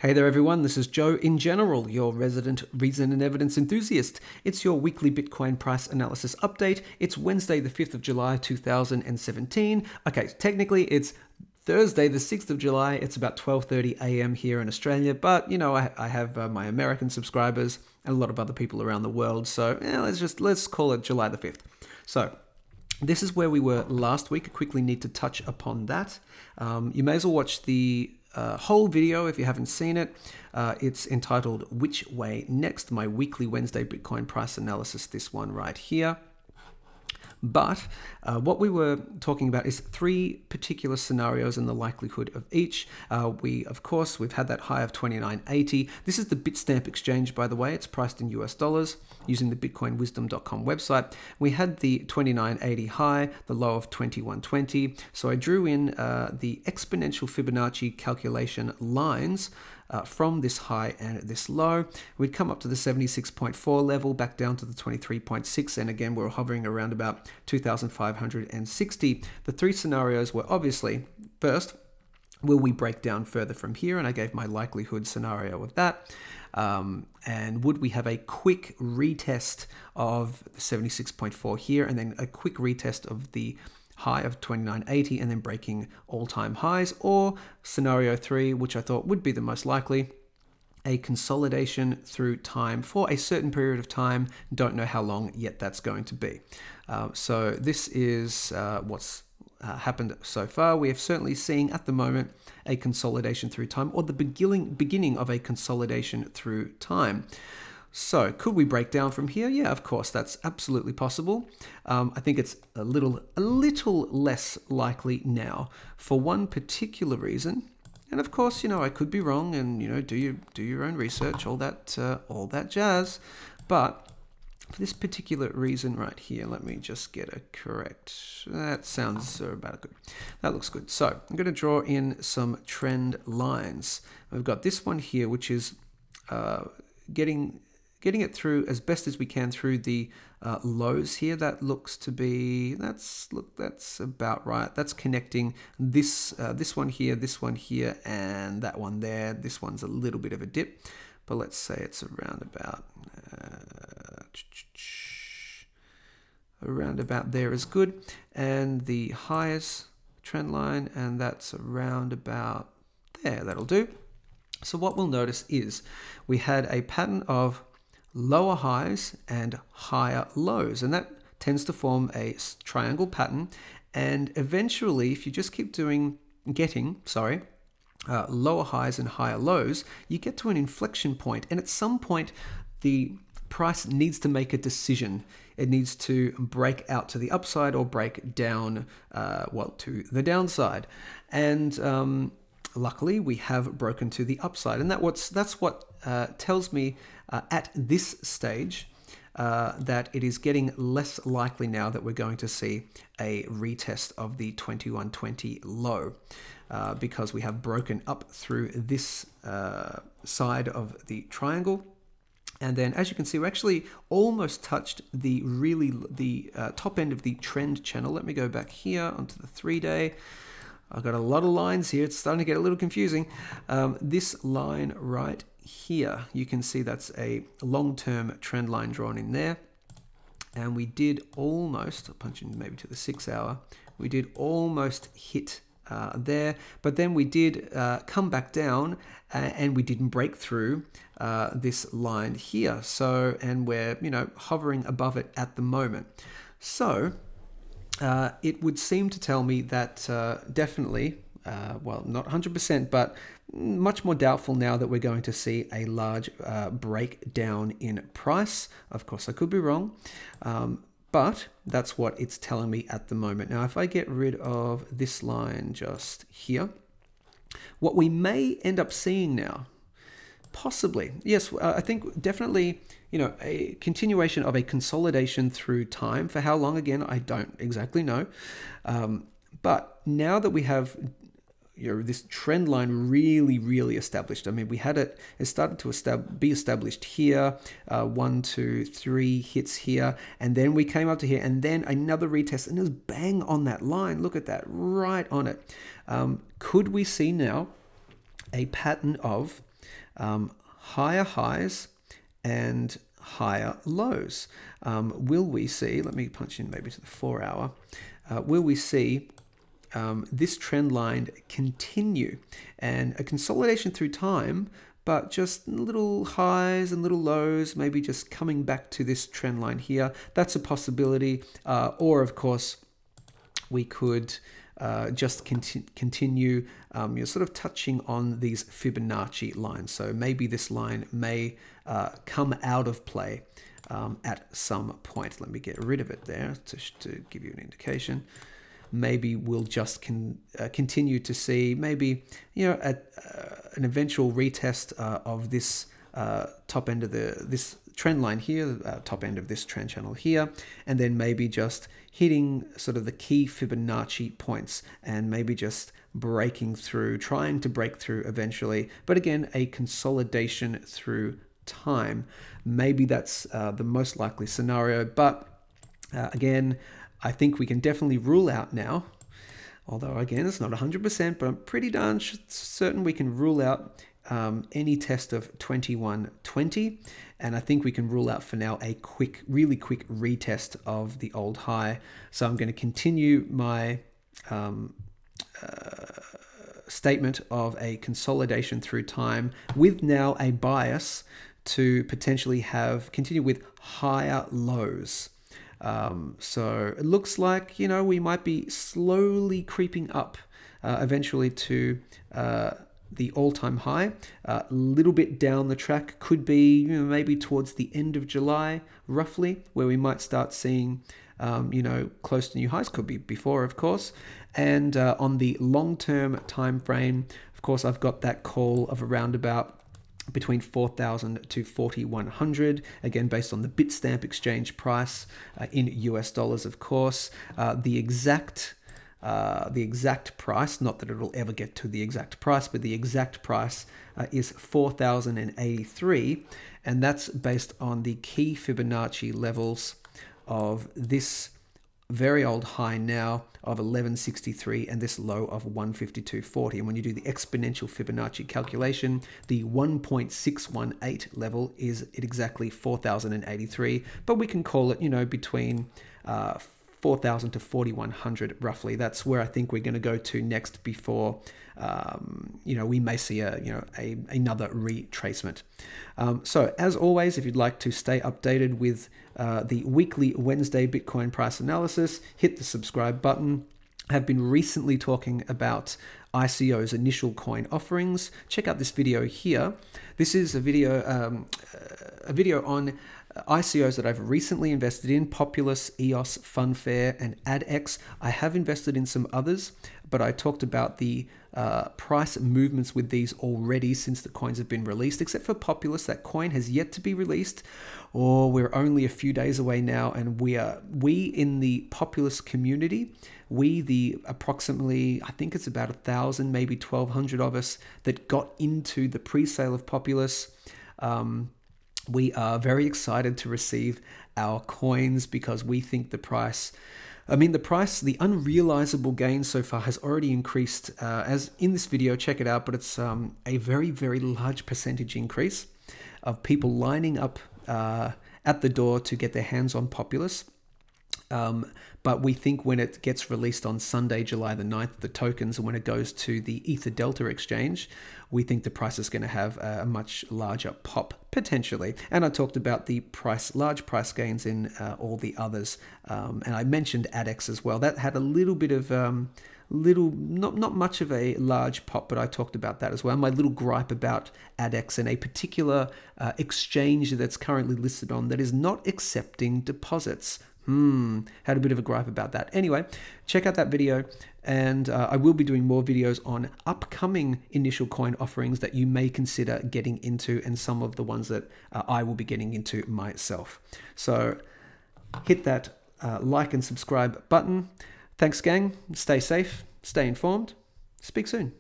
Hey there everyone, this is Joe in general, your resident reason and evidence enthusiast. It's your weekly Bitcoin price analysis update. It's Wednesday the 5th of July 2017. Okay, technically it's Thursday the 6th of July. It's about 12:30 a.m. here in Australia, but you know, I have my American subscribers and a lot of other people around the world, so let's call it July the 5th. So this is where we were last week. I quickly need to touch upon that. You may as well watch the whole video if you haven't seen it. It's entitled Which Way Next? My weekly Wednesday Bitcoin price analysis, this one right here. But what we were talking about is three particular scenarios and the likelihood of each. Of course, we've had that high of 29.80. This is the Bitstamp exchange, by the way. It's priced in US dollars using the bitcoinwisdom.com website. We had the 29.80 high, the low of 21.20. So I drew in the exponential Fibonacci calculation lines from this high and this low. We'd come up to the 76.4 level, back down to the 23.6, and again we're hovering around about 2,560. The three scenarios were obviously, first, will we break down further from here? And I gave my likelihood scenario of that. And would we have a quick retest of 76.4 here, and then a quick retest of the high of 29.80 and then breaking all-time highs? Or scenario 3, which I thought would be the most likely, a consolidation through time for a certain period of time. Don't know how long yet that's going to be. So this is what's happened so far. We are certainly seeing at the moment a consolidation through time, or the beginning of a consolidation through time. So could we break down from here? Yeah, of course, that's absolutely possible. I think it's a little less likely now for one particular reason. And of course, you know, I could be wrong, and you know, do your own research, all that jazz. But for this particular reason right here, let me just get a correct. That sounds about good. That looks good. So I'm going to draw in some trend lines. We've got this one here, which is getting it through as best as we can through the lows here. That looks to be, that's about right. That's connecting this one here, and that one there. This one's a little bit of a dip, but let's say it's around about there is good. And the highest trend line, and that's around about there. That'll do. So what we'll notice is we had a pattern of lower highs and higher lows, and that tends to form a triangle pattern. And eventually, if you just keep getting lower highs and higher lows, you get to an inflection point, and at some point the price needs to make a decision. It needs to break out to the upside or break down to the downside. And luckily, we have broken to the upside, and that's what tells me at this stage that it is getting less likely now that we're going to see a retest of the 21.20 low, because we have broken up through this side of the triangle. And then, as you can see, we actually almost touched the top end of the trend channel. Let me go back here onto the 3-day. I've got a lot of lines here. It's starting to get a little confusing. This line right here, you can see that's a long-term trend line drawn in there. And we did almost, I'll punch in maybe to the 6 hour, we did almost hit there, but then we did come back down, and we didn't break through this line here. So, and we're, you know, hovering above it at the moment. So it would seem to tell me that definitely, well, not 100%, but much more doubtful now that we're going to see a large breakdown in price. Of course, I could be wrong, but that's what it's telling me at the moment. Now, if I get rid of this line just here, what we may end up seeing now, possibly, yes, I think definitely, you know, a continuation of a consolidation through time. For how long, again, I don't exactly know. But now that we have, you know, this trend line really established. I mean, we had it started to be established here, 1, 2, 3 hits here, and then we came up to here, and then another retest, and it was bang on that line. Look at that, right on it. Could we see now a pattern of higher highs and higher lows. Will we see, let me punch in maybe to the 4 hour, will we see this trend line continue and a consolidation through time, but just little highs and little lows, maybe just coming back to this trend line here? That's a possibility. Or of course, we could just continue you're sort of touching on these Fibonacci lines. So maybe this line may come out of play at some point. Let me get rid of it there to give you an indication. Maybe we'll just continue to see maybe, you know, an eventual retest of this top end of this trend line here, top end of this trend channel here, and then maybe just hitting sort of the key Fibonacci points and maybe just breaking through, trying to break through eventually. But again, a consolidation through time. Maybe that's the most likely scenario, but again, I think we can definitely rule out now, although again, it's not 100%, but I'm pretty darn certain we can rule out any test of 2120, and I think we can rule out for now a really quick retest of the old high. So I'm going to continue my statement of a consolidation through time with now a bias to potentially continue with higher lows. So it looks like, you know, we might be slowly creeping up eventually to the all-time high. A little bit down the track could be, you know, maybe towards the end of July, roughly, where we might start seeing, you know, close to new highs. Could be before, of course. And on the long-term time frame, of course, I've got that call of around about between 4,000 to 4,100, again based on the Bitstamp exchange price in US dollars, of course. The exact price, not that it'll ever get to the exact price, but the exact price is 4,083, and that's based on the key Fibonacci levels of this very old high now of 1163 and this low of 152.40. And when you do the exponential Fibonacci calculation, the 1.618 level is at exactly 4,083, but we can call it, you know, between 4,000 to 4,100 roughly. That's where I think we're going to go to next before, you know, we may see another retracement. So as always, if you'd like to stay updated with the weekly Wednesday Bitcoin price analysis, hit the subscribe button. I have been recently talking about ICO's initial coin offerings. Check out this video here. This is a video on ICOs that I've recently invested in: Populous, EOS, Funfair, and ADX. I have invested in some others, but I talked about the price movements with these already since the coins have been released, except for Populous. That coin has yet to be released, or we're only a few days away now, and we in the Populous community, the approximately, I think it's about 1,000, maybe 1,200 of us that got into the pre-sale of Populous, we are very excited to receive our coins because we think the price, the unrealizable gain so far has already increased, as in this video, check it out, but it's a very, very large percentage increase of people lining up at the door to get their hands on Populous. But we think when it gets released on Sunday, July the 9th, the tokens, and when it goes to the Ether Delta exchange, we think the price is going to have a much larger pop, potentially. And I talked about the large price gains in all the others. And I mentioned ADX as well. That had a little bit of, not much of a large pop, but I talked about that as well. My little gripe about ADX and a particular exchange that's currently listed on that is not accepting deposits. Had a bit of a gripe about that. Anyway, check out that video, and I will be doing more videos on upcoming initial coin offerings that you may consider getting into, and some of the ones that I will be getting into myself. So hit that like and subscribe button. Thanks, gang. Stay safe, stay informed. Speak soon.